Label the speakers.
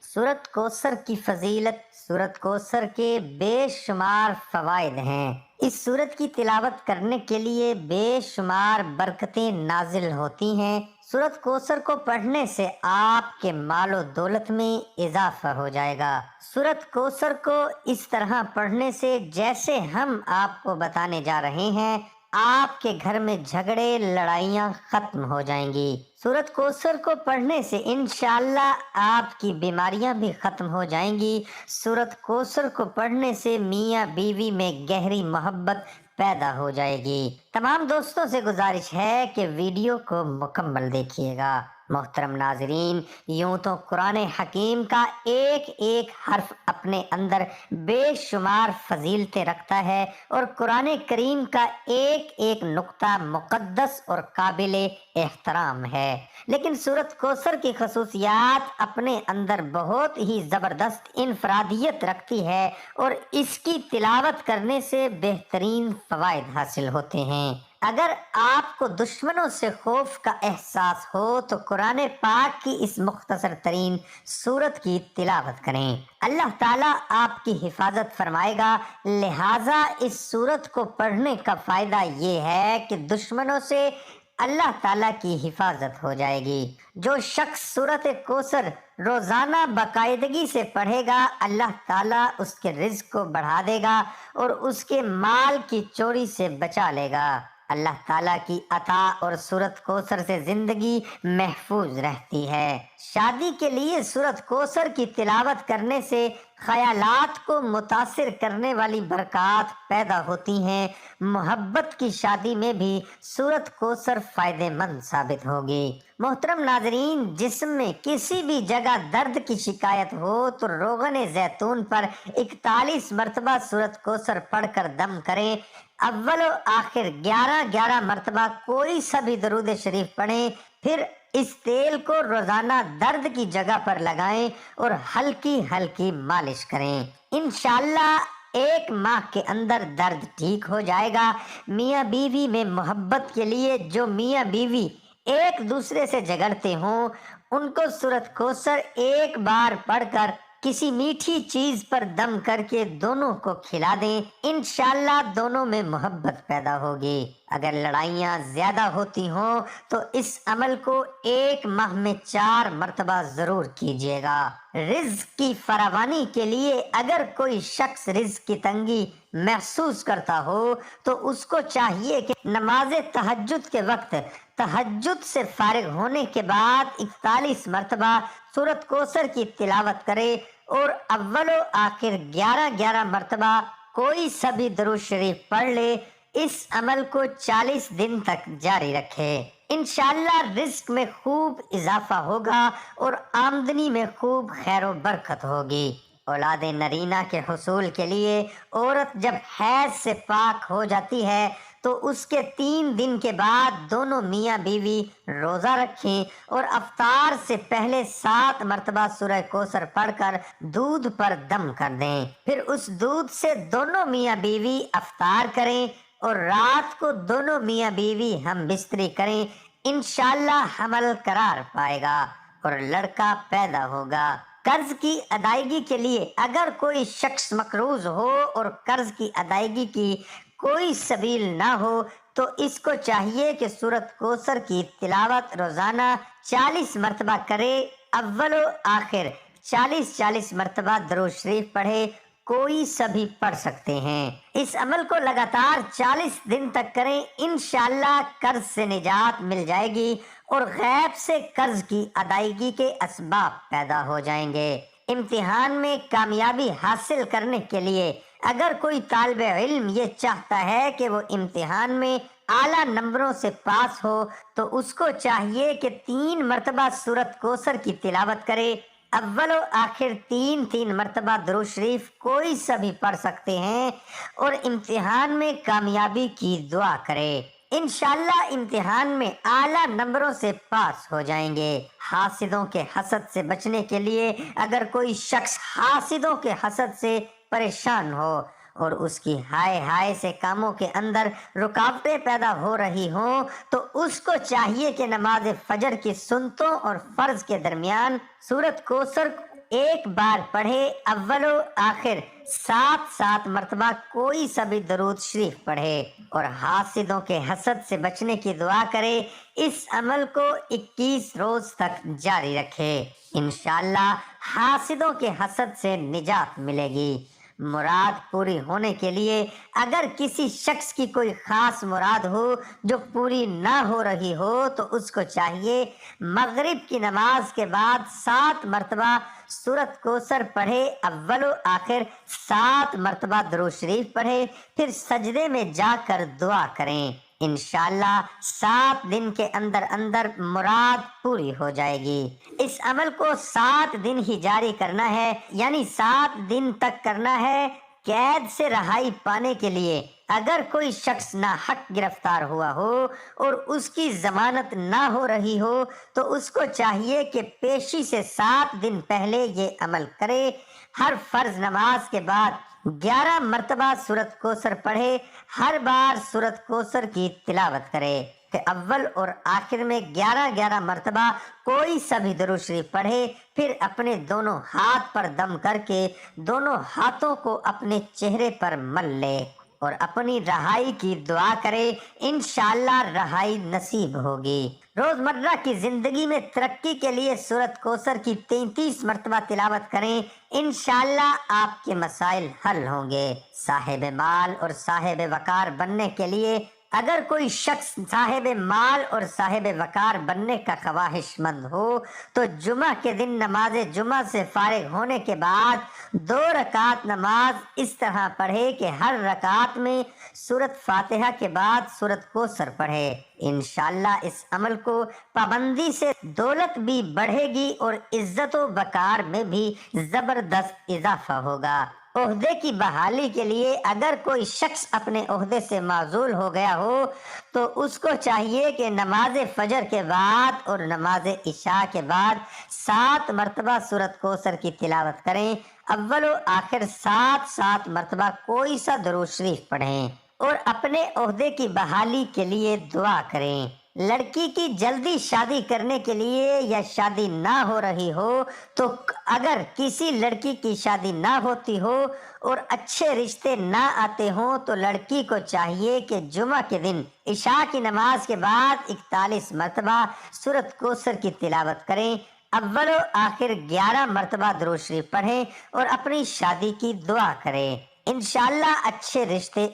Speaker 1: سورت کوثر کی فضیلت، سورت کوثر کے بے شمار فوائد ہیں۔ اس سورت کی تلاوت کرنے کے لیے بے شمار برکتیں نازل ہوتی ہیں۔ سورت کوثر کو پڑھنے سے آپ کے مال و دولت میں اضافہ ہو جائے گا۔ سورت کوثر کو اس طرح پڑھنے سے جیسے ہم آپ کو بتانے جا رہے ہیں، آپ کے گھر میں جھگڑے لڑائیاں ختم ہو جائیں گی۔ سورت کوثر کو پڑھنے سے انشاءاللہ آپ کی بیماریاں بھی ختم ہو جائیں گی۔ سورت کوثر کو پڑھنے سے میاں بیوی میں گہری محبت پیدا ہو جائے گی۔ تمام دوستوں سے گزارش ہے کہ ویڈیو کو مکمل دیکھیے گا۔ محترم ناظرین، یوں تو قرآن حکیم کا ایک ایک حرف اپنے اندر بے شمار فضیلتیں رکھتا ہے، اور قرآن کریم کا ایک ایک نقطہ مقدس اور قابل احترام ہے، لیکن سورت کوثر کی خصوصیات اپنے اندر بہت ہی زبردست انفرادیت رکھتی ہے، اور اس کی تلاوت کرنے سے بہترین فوائد حاصل ہوتے ہیں۔ اگر آپ کو دشمنوں سے خوف کا احساس ہو تو قرآن پاک کی اس مختصر ترین سورت کی تلاوت کریں، اللہ تعالیٰ آپ کی حفاظت فرمائے گا۔ لہٰذا اس سورت کو پڑھنے کا فائدہ یہ ہے کہ دشمنوں سے اللہ تعالیٰ کی حفاظت ہو جائے گی۔ جو شخص سورت کوثر روزانہ باقاعدگی سے پڑھے گا، اللہ تعالیٰ اس کے رزق کو بڑھا دے گا اور اس کے مال کی چوری سے بچا لے گا۔ اللہ تعالیٰ کی عطا اور سورت کوثر سے زندگی محفوظ رہتی ہے۔ شادی کے لیے سورت کوثر کی تلاوت کرنے سے خیالات کو متاثر کرنے والی برکات پیدا ہوتی ہیں۔ محبت کی شادی میں بھی سورت کوثر فائدہ مند ثابت ہوگی۔ محترم ناظرین، جسم میں کسی بھی جگہ درد کی شکایت ہو تو روغن زیتون پر 41 مرتبہ سورت کوثر پڑھ کر دم کریں۔ اول و آخر 11 مرتبہ کوئی سا بھی درود شریف پڑھیں، پھر اس تیل کو روزانہ درد کی جگہ پر لگائیں اور ہلکی ہلکی مالش کریں۔ انشاءاللہ 1 ماہ کے اندر درد ٹھیک ہو جائے گا۔ میاں بیوی میں محبت کے لیے جو میاں بیوی ایک دوسرے سے جھگڑتے ہوں، ان کو سورت کوثر ایک بار پڑھ کر کسی میٹھی چیز پر دم کر کے دونوں کو کھلا دیں، انشاءاللہ دونوں میں محبت پیدا ہوگی۔ اگر لڑائیاں زیادہ ہوتی ہوں تو اس عمل کو 1 ماہ میں 4 مرتبہ ضرور کیجیے گا۔ رزق کی فراوانی کے لیے اگر کوئی شخص رزق کی تنگی محسوس کرتا ہو تو اس کو چاہیے کہ نماز تہجد کے وقت تہجد سے فارغ ہونے کے بعد 41 مرتبہ سورت کوثر کی تلاوت کرے اور اول و آخر 11 مرتبہ کوئی سا بھی درود شریف پڑھ لے۔ اس عمل کو 40 دن تک جاری رکھے، انشاءاللہ رزق میں خوب اضافہ ہوگا اور آمدنی میں خوب خیر و برکت ہوگی۔ اولاد نرینہ کے حصول کے لیے عورت جب حیض سے پاک ہو جاتی ہے تو اس کے 3 دن کے بعد دونوں میاں بیوی روزہ رکھیں اور افطار سے پہلے 7 مرتبہ سورہ کوثر پڑھ کر دودھ پر دم کر دیں، پھر اس دودھ سے دونوں میاں بیوی افطار کریں اور رات کو دونوں میاں بیوی ہم بستری کریں۔ انشاءاللہ حمل قرار پائے گا اور لڑکا پیدا ہوگا۔ قرض کی ادائیگی کے لیے اگر کوئی شخص مقروض ہو اور قرض کی ادائیگی کی کوئی سبیل نہ ہو تو اس کو چاہیے کہ سورت کوثر کی تلاوت روزانہ 40 مرتبہ کرے، اول و آخر 40 مرتبہ درود شریف پڑھے، کوئی سا بھی پڑھ سکتے ہیں۔ اس عمل کو لگاتار 40 دن تک کریں، انشاءاللہ قرض سے نجات مل جائے گی اور غیب سے قرض کی ادائیگی کے اسباب پیدا ہو جائیں گے۔ امتحان میں کامیابی حاصل کرنے کے لیے اگر کوئی طالب علم یہ چاہتا ہے کہ وہ امتحان میں اعلیٰ نمبروں سے پاس ہو تو اس کو چاہیے کہ 3 مرتبہ سورت کوثر کی تلاوت کرے، اول و آخر 3 مرتبہ درود شریف کوئی سا بھی پڑھ سکتے ہیں اور امتحان میں کامیابی کی دعا کرے، انشاءاللہ امتحان میں اعلیٰ نمبروں سے پاس ہو جائیں گے۔ حاسدوں کے حسد سے بچنے کے لیے اگر کوئی شخص حاسدوں کے حسد سے پریشان ہو اور اس کی ہائے سے کاموں کے اندر رکاوٹیں پیدا ہو رہی ہوں تو اس کو چاہیے کہ نماز فجر کی سنتوں اور فرض کے درمیان سورت کوثر ایک بار پڑھے، اول و آخر 7 مرتبہ کوئی سا بھی درود شریف پڑھے اور حاسدوں کے حسد سے بچنے کی دعا کرے، اس عمل کو 21 روز تک جاری رکھے، انشاءاللہ حاسدوں کے حسد سے نجات ملے گی۔ مراد پوری ہونے کے لیے اگر کسی شخص کی کوئی خاص مراد ہو جو پوری نہ ہو رہی ہو تو اس کو چاہیے مغرب کی نماز کے بعد 7 مرتبہ سورت کوثر پڑھے، اول و آخر 7 مرتبہ درود شریف پڑھے، پھر سجدے میں جا کر دعا کریں، انشاءاللہ 7 دن کے اندر اندر مراد پوری ہو جائے گی۔ اس عمل کو 7 دن ہی جاری کرنا ہے، یعنی 7 دن تک کرنا ہے۔ قید سے رہائی پانے کے لیے اگر کوئی شخص ناحق گرفتار ہوا ہو اور اس کی ضمانت نہ ہو رہی ہو تو اس کو چاہیے کہ پیشی سے 7 دن پہلے یہ عمل کرے۔ ہر فرض نماز کے بعد 11 مرتبہ سورت کوثر پڑھے، ہر بار سورت کوثر کی تلاوت کرے کہ اول اور آخر میں 11 مرتبہ کوئی سا بھی درود شریف پڑھے، پھر اپنے دونوں ہاتھ پر دم کر کے دونوں ہاتھوں کو اپنے چہرے پر مل لے اور اپنی رہائی کی دعا کرے، انشاءاللہ رہائی نصیب ہوگی۔ روزمرہ کی زندگی میں ترقی کے لیے سورت کوثر کی 33 مرتبہ تلاوت کریں، انشاءاللہ آپ کے مسائل حل ہوں گے۔ صاحب مال اور صاحب وقار بننے کے لیے اگر کوئی شخص صاحب مال اور صاحب وقار بننے کا خواہش مند ہو تو جمعہ کے دن نماز جمعہ سے فارغ ہونے کے بعد 2 رکعت نماز اس طرح پڑھے کہ ہر رکعت میں سورت فاتحہ کے بعد سورت کوثر پڑھے، انشاءاللہ اس عمل کو پابندی سے دولت بھی بڑھے گی اور عزت و وقار میں بھی زبردست اضافہ ہوگا۔ عہدے کی بحالی کے لیے اگر کوئی شخص اپنے عہدے سے معزول ہو گیا ہو تو اس کو چاہیے کہ نماز فجر کے بعد اور نماز عشاء کے بعد 7 مرتبہ سورت کوثر کی تلاوت کریں، اول و آخر 7 مرتبہ کوئی سا درود شریف پڑھیں اور اپنے عہدے کی بحالی کے لیے دعا کریں۔ لڑکی کی جلدی شادی کرنے کے لیے یا شادی نہ ہو رہی ہو تو اگر کسی لڑکی کی شادی نہ ہوتی ہو اور اچھے رشتے نہ آتے ہوں تو لڑکی کو چاہیے کہ جمعہ کے دن عشاء کی نماز کے بعد 41 مرتبہ سورت کوثر کی تلاوت کریں، اول و آخر 11 مرتبہ درود شریف پڑھیں اور اپنی شادی کی دعا کریں، انشاءاللہ اچھے رشتے